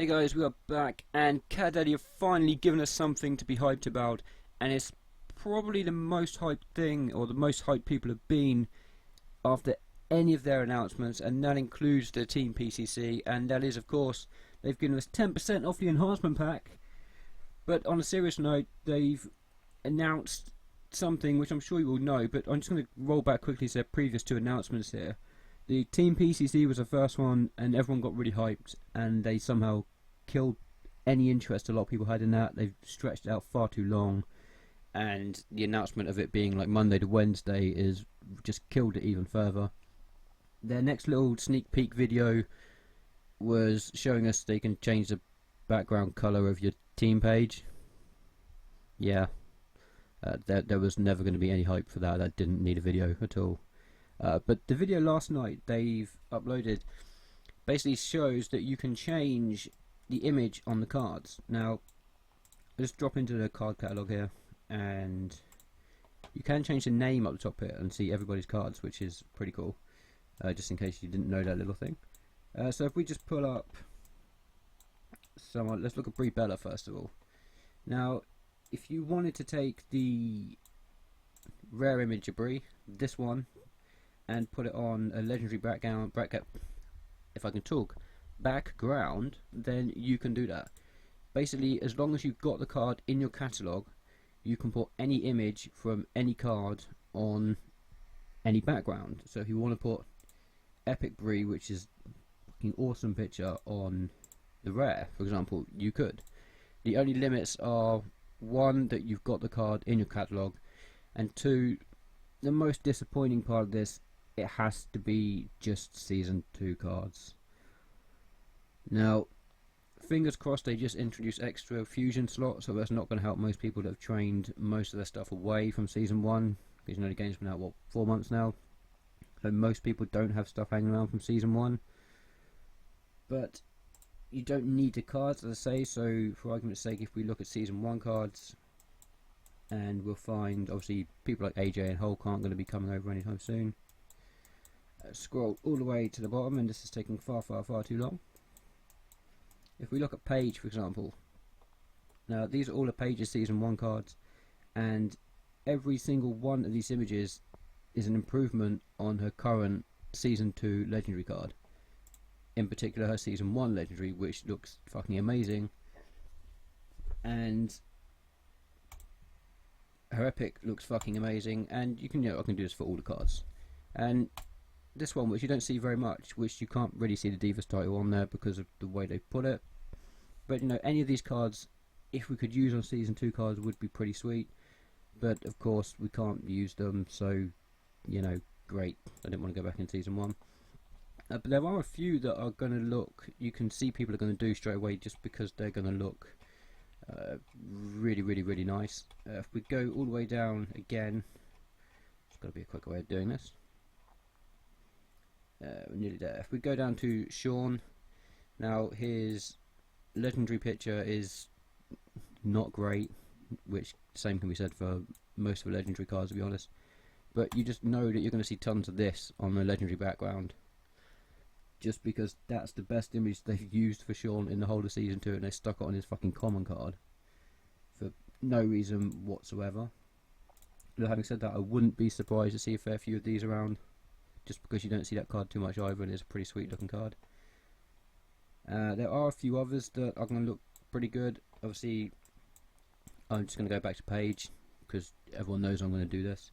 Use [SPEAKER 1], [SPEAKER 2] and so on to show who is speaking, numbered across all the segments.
[SPEAKER 1] Hey guys, we are back, and Cat Daddy have finally given us something to be hyped about, and it's probably the most hyped thing, or the most hyped people have been after any of their announcements, and that includes the Team PCC, and that is, of course, they've given us 10% off the enhancement pack. But on a serious note, they've announced something which I'm sure you all know, but I'm just going to roll back quickly to their previous two announcements here. The Team PCC was the first one, and everyone got really hyped, and they somehow killed any interest a lot of people had in that. They've stretched it out far too long, and the announcement of it being like Monday to Wednesday is just killed it even further. Their next little sneak peek video was showing us they can change the background color of your team page. Yeah, there was never going to be any hype for that. That didn't need a video at all. But the video last night they've uploaded basically shows that you can change the image on the cards. Now, I'll just drop into the card catalog here, and you can change the name up the top here and see everybody's cards, which is pretty cool, just in case you didn't know that little thing. So if we just pull up someone, let's look at Brie Bella first of all. Now, if you wanted to take the rare image of Brie, this one, and put it on a legendary background, if I can talk, background, then you can do that. Basically, as long as you've got the card in your catalogue, you can put any image from any card on any background. So if you want to put Epic Brie, which is a fucking awesome picture, on the rare, for example, you could. The only limits are, one, that you've got the card in your catalogue, and two, the most disappointing part of this, it has to be just Season 2 cards. Now, fingers crossed they just introduce extra fusion slots, so that's not going to help most people that have trained most of their stuff away from Season 1, because you know the game's been out, what, 4 months now? So most people don't have stuff hanging around from Season 1. But you don't need the cards, as I say, so for argument's sake, if we look at Season 1 cards, and we'll find, obviously, people like AJ and Hulk aren't going to be coming over anytime soon. Scroll all the way to the bottom, and this is taking far too long. If we look at Paige, for example, now these are all the Paige's Season 1 cards, and every single one of these images is an improvement on her current Season 2 Legendary card. In particular, her Season 1 Legendary, which looks fucking amazing, and her Epic looks fucking amazing, and you can, I can do this for all the cards. And this one, which you don't see very much, which you can't really see the Divas title on there because of the way they put it, but any of these cards, if we could use on Season 2 cards, would be pretty sweet, but of course we can't use them, so great, I didn't want to go back in Season 1. But there are a few that are going to look, you can see people are going to do straight away just because they're going to look really nice. If we go all the way down again, there's got to be a quicker way of doing this. We're nearly there. If we go down to Sean, now his legendary picture is not great, which same can be said for most of the legendary cards, to be honest, but you just know that you're going to see tons of this on the legendary background, just because that's the best image they've used for Sean in the whole of Season 2, and they stuck it on his fucking common card for no reason whatsoever. But having said that, I wouldn't be surprised to see a fair few of these around, just because you don't see that card too much either, and it's a pretty sweet looking card. There are a few others that are going to look pretty good. Obviously, I'm just going to go back to Paige, because everyone knows I'm going to do this.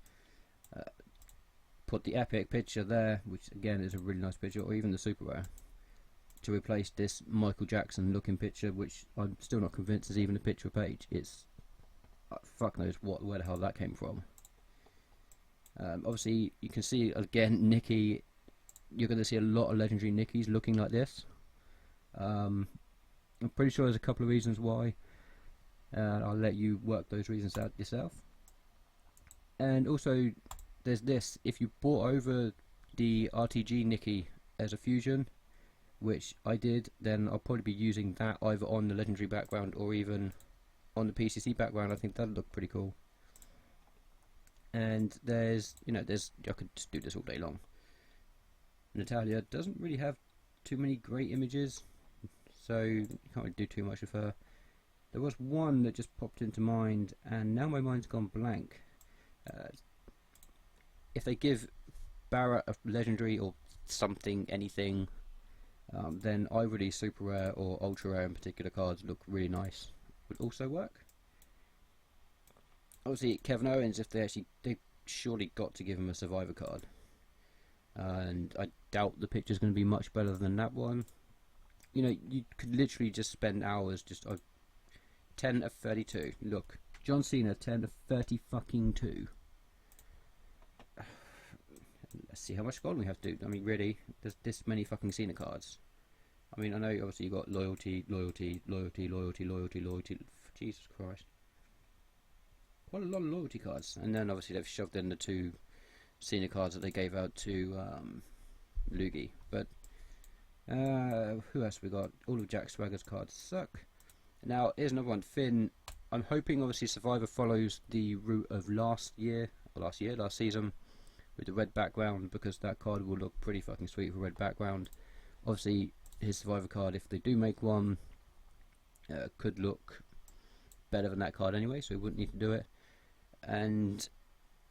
[SPEAKER 1] Put the Epic picture there, which again is a really nice picture, or even the Super Rare, to replace this Michael Jackson looking picture, which I'm still not convinced is even a picture of Paige. It's fuck knows where the hell that came from. Obviously, you can see again Nikki. You're going to see a lot of legendary Nikki's looking like this. I'm pretty sure there's a couple of reasons why. I'll let you work those reasons out yourself. And also, there's this. If you brought over the RTG Nikki as a fusion, which I did, then I'll probably be using that either on the legendary background or even on the PCC background. I think that'd look pretty cool. And there's, I could just do this all day long. Natalia doesn't really have too many great images. so you can't really do too much with her. There was one that just popped into mind, and now my mind's gone blank. If they give Barrett a legendary or something, anything, then either super rare or ultra rare in particular cards look really nice. Would also work. Obviously, Kevin Owens, if they surely got to give him a Survivor card, and I doubt the picture's going to be much better than that one. You know, you could literally just spend hours just 10 of 32. Look, John Cena 10 of 30 fucking 2. Let's see how much gold we have to do. I mean, really, there's this many fucking Cena cards. I mean, I know obviously you got loyalty. Jesus Christ, quite a lot of loyalty cards. And then obviously they've shoved in the 2 Cena cards that they gave out to Loogie. But who else we got? All of Jack Swagger's cards suck. Now here's another one, Finn. I'm hoping obviously Survivor follows the route of last season, with the red background, because that card will look pretty fucking sweet with a red background. Obviously his Survivor card, if they do make one, could look better than that card anyway, so we wouldn't need to do it. And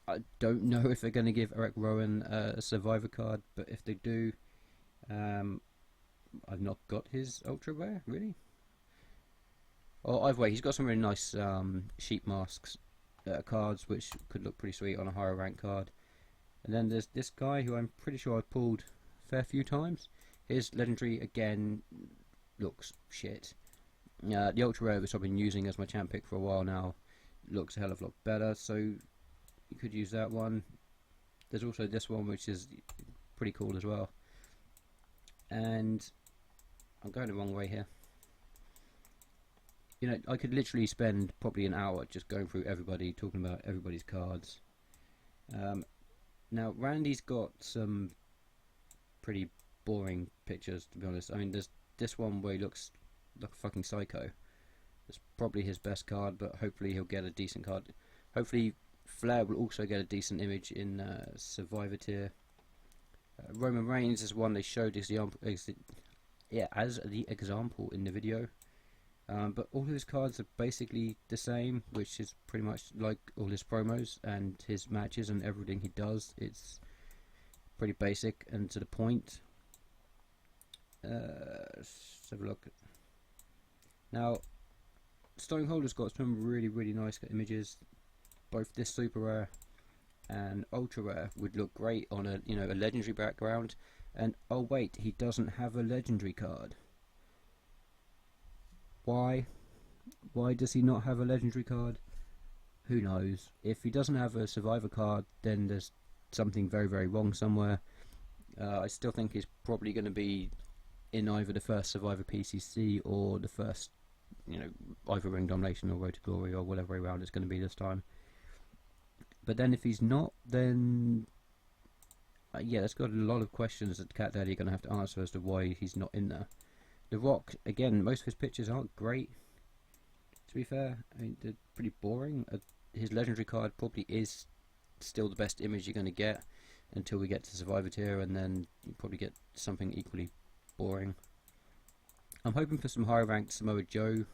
[SPEAKER 1] I don't know if they're going to give Eric Rowan a Survivor card, but if they do, I've not got his ultra rare, really. Or either way, he's got some really nice sheep masks cards, which could look pretty sweet on a higher rank card. And then there's this guy who I'm pretty sure I've pulled a fair few times. His legendary again looks shit. The ultra rare, which I've been using as my champ pick for a while now, looks a hell of a lot better, so you could use that one. There's also this one, which is pretty cool as well. And I'm going the wrong way here. You know, I could literally spend probably an hour just going through everybody, talking about everybody's cards. Now Randy's got some pretty boring pictures, to be honest. I mean, there's this one where he looks like a fucking psycho. It's probably his best card, but hopefully he'll get a decent card. Hopefully Flair will also get a decent image in Survivor tier. Roman Reigns is one they showed as the example in the video. But all of his cards are basically the same, which is pretty much like all his promos and his matches and everything he does. It's pretty basic and to the point. Let's have a look. Now, Stone Holder's got some really nice images. Both this super rare and ultra rare would look great on a a legendary background. And oh wait, he doesn't have a legendary card. Why? Why does he not have a legendary card? Who knows? If he doesn't have a Survivor card, then there's something very wrong somewhere. I still think he's probably going to be in either the first Survivor PCC or the first, either Ring Domination or Road to Glory or whatever round it's going to be this time. But then if he's not, then yeah, that's got a lot of questions that Cat Daddy are going to have to answer as to why he's not in there. The Rock, again, most of his pictures aren't great, to be fair. I mean, they're pretty boring. His legendary card probably is still the best image you're going to get until we get to Survivor tier, and then you probably get something equally boring. I'm hoping for some higher ranked Samoa Joe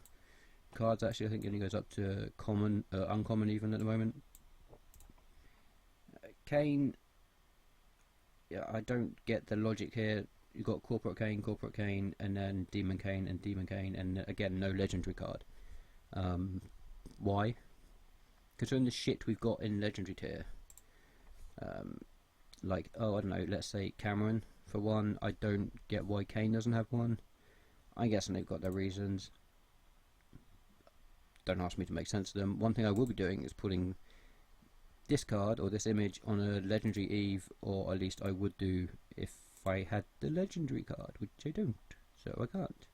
[SPEAKER 1] cards. Actually, I think it only goes up to common, uncommon even at the moment. Kane, yeah, I don't get the logic here. You've got Corporate Kane, and then Demon Kane, and again, no legendary card. Why? Considering the shit we've got in legendary tier. Like, I don't know, let's say Cameron, for one. I don't get why Kane doesn't have one. I guess they've got their reasons. Don't ask me to make sense of them. One thing I will be doing is putting this card, or this image, on a legendary Eve, or at least I would do if I had the legendary card, which I don't, so I can't.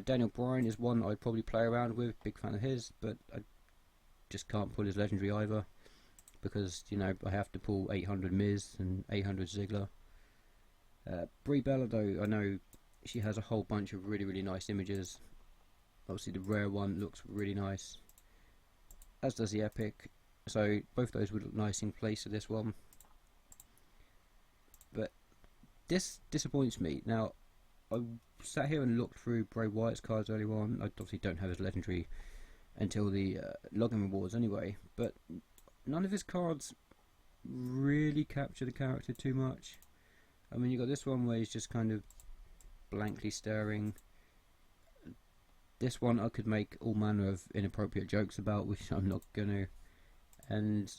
[SPEAKER 1] Daniel Bryan is one I'd probably play around with, big fan of his, but I just can't pull his legendary either, because, I have to pull 800 Miz and 800 Ziggler. Brie Bella, though, I know she has a whole bunch of really nice images. Obviously the rare one looks really nice, as does the epic, so both those would look nice in place of this one. But this disappoints me. Now, I sat here and looked through Bray Wyatt's cards earlier on. I obviously don't have his legendary until the login rewards anyway, but none of his cards really capture the character too much. I mean, you got this one where he's just kind of blankly staring. This one I could make all manner of inappropriate jokes about, which I'm not gonna. And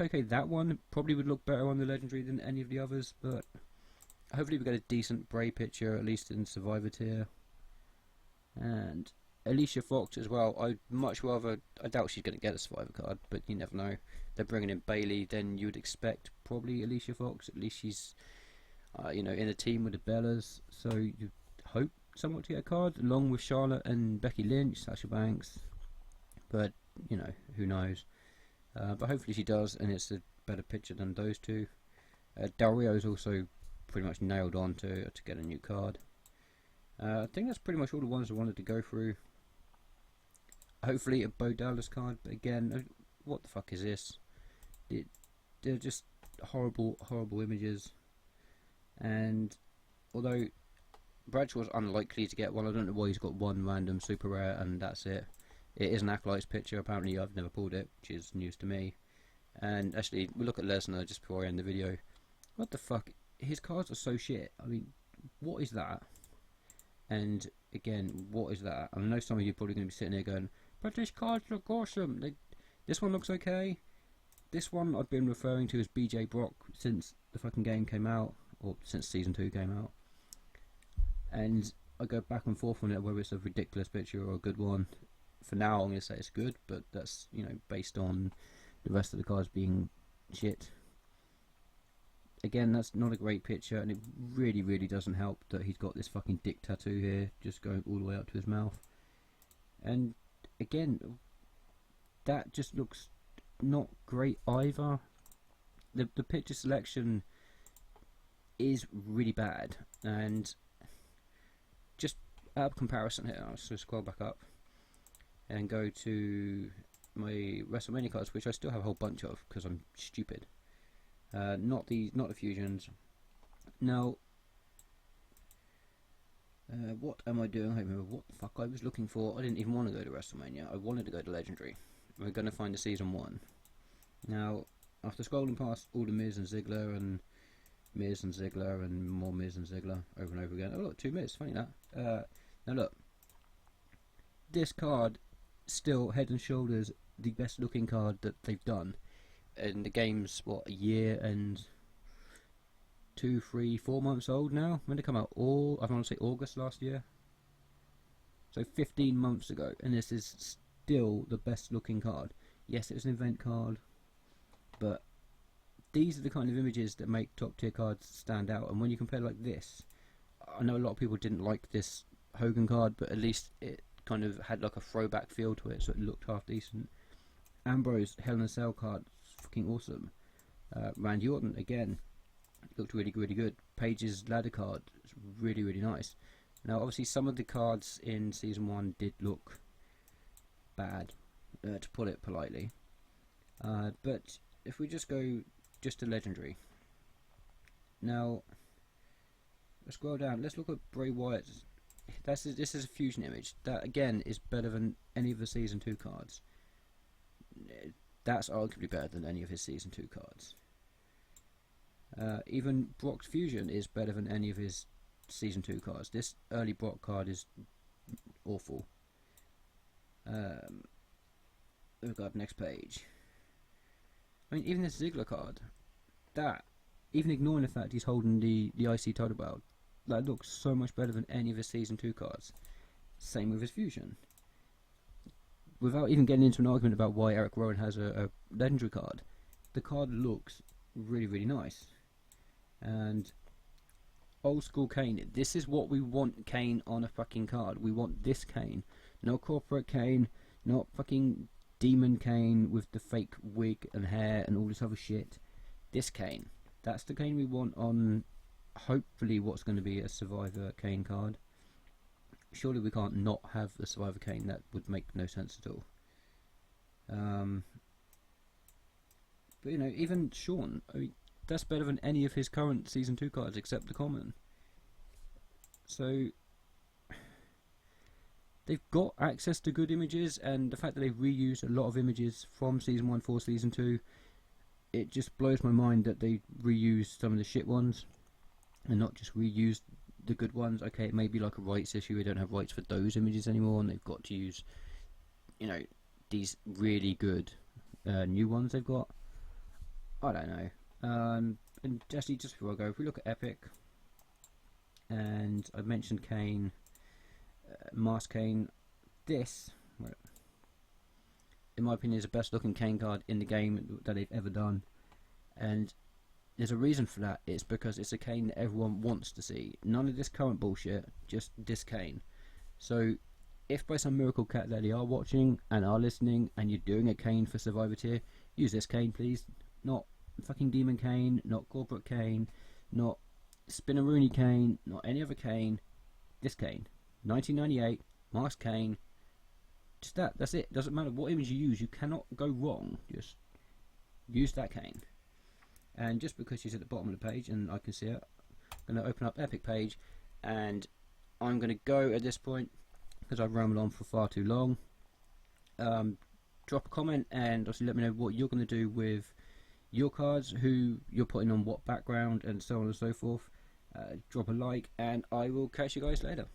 [SPEAKER 1] okay, that one probably would look better on the legendary than any of the others, but hopefully we get a decent Bray picture, at least in Survivor tier. And Alicia Fox as well. I'd much rather. I doubt she's going to get a Survivor card, but you never know. They're bringing in Bailey, then you would expect probably Alicia Fox. At least she's, in a team with the Bellas, so you hope somewhat to get a card, along with Charlotte and Becky Lynch, Sasha Banks. But who knows? But hopefully she does, and it's a better picture than those two. Del Rio's also pretty much nailed on to get a new card. I think that's pretty much all the ones I wanted to go through. Hopefully a Bo Dallas card, but again, what the fuck is this? They're just horrible images. And although Bradshaw's unlikely to get one, I don't know why he's got one random super rare and that's it. It is an Acolyte's picture. Apparently I've never pulled it, which is news to me. And actually, we'll look at Lesnar just before I end the video. What the fuck? His cards are so shit. I mean, what is that? And again, what is that? I know some of you are probably going to be sitting there going, but these cards look awesome. This one looks okay. This one I've been referring to as BJ Brock since the fucking game came out, or since Season 2 came out. And I go back and forth on it, whether it's a ridiculous picture or a good one. For now, I'm going to say it's good, but that's, based on the rest of the cards being shit. Again, that's not a great picture, and it really, really doesn't help that he's got this fucking dick tattoo here, just going all the way up to his mouth. And again, that just looks not great either. The picture selection is really bad, and just out of comparison here, I'll just scroll back up and go to my WrestleMania cards, which I still have a whole bunch of because I'm stupid. Not the fusions. Now, what am I doing? I don't remember what the fuck I was looking for. I didn't even want to go to WrestleMania. I wanted to go to Legendary. We're going to find the Season 1. Now, after scrolling past all the Miz and Ziggler and more Miz and Ziggler over and over again. Oh look, 2 Miz. Funny that. Now look, this card still head and shoulders the best looking card that they've done. And the game's what, a year and 2, 3, 4 months old now. When did it come out? I want to say August last year. So 15 months ago, and this is still the best looking card. Yes, it was an event card, but these are the kind of images that make top tier cards stand out. And when you compare like this, I know a lot of people didn't like this Hogan card, but at least it kind of had like a throwback feel to it, so it looked half decent. Ambrose Hell in a Cell card, fucking awesome. Randy Orton again, looked really, really good. Paige's ladder card, really, really nice. Now obviously some of the cards in Season 1 did look bad, to put it politely. But if we just go just to Legendary. Now let's scroll down. Let's look at Bray Wyatt's. This is a fusion image. That again is better than any of the Season 2 cards. That's arguably better than any of his Season 2 cards. Even Brock's fusion is better than any of his Season 2 cards. This early Brock card is awful. We've got next page. I mean, even this Ziggler card, that, even ignoring the fact he's holding the IC title belt, that looks so much better than any of his Season 2 cards. Same with his fusion. Without even getting into an argument about why Eric Rowan has a legendary card, the card looks really, really nice. And old school Kane, this is what we want Kane on a fucking card. We want this Kane. No corporate Kane, not fucking Demon Kane with the fake wig and hair and all this other shit. This Kane. That's the Kane we want on hopefully what's going to be a Survivor Kane card. Surely we can't not have the Survivor Kane. That would make no sense at all. But even Shawn, I mean, that's better than any of his current Season 2 cards except the common. So they've got access to good images, and the fact that they've reused a lot of images from Season 1 for Season 2, it just blows my mind that they reused some of the shit ones and not just reused the good ones. Okay, it may be like a rights issue, we don't have rights for those images anymore, and they've got to use, you know, these really good new ones they've got. I don't know. And just before I go, if we look at Epic, and I mentioned Kane, Mask Kane, this, in my opinion, is the best looking Kane card in the game that they've ever done. And there's a reason for that. It's because it's a Kane that everyone wants to see. None of this current bullshit, just this Kane. So if by some miracle cat that they are watching and are listening, and you're doing a Kane for Survivor Tier, use this Kane, please. Not fucking Demon Kane, not Corporate Kane, not Spinneroonie Kane, not any other Kane. This Kane, 1998, Mask Kane. Just that's it. Doesn't matter what image you use, you cannot go wrong. Just use that Kane. And just because she's at the bottom of the page and I can see it, I'm going to open up Epic page, and I'm going to go at this point, because I've rambled on for far too long. Drop a comment and also let me know what you're going to do with your cards, who you're putting on what background, and so on and so forth. Drop a like, and I will catch you guys later.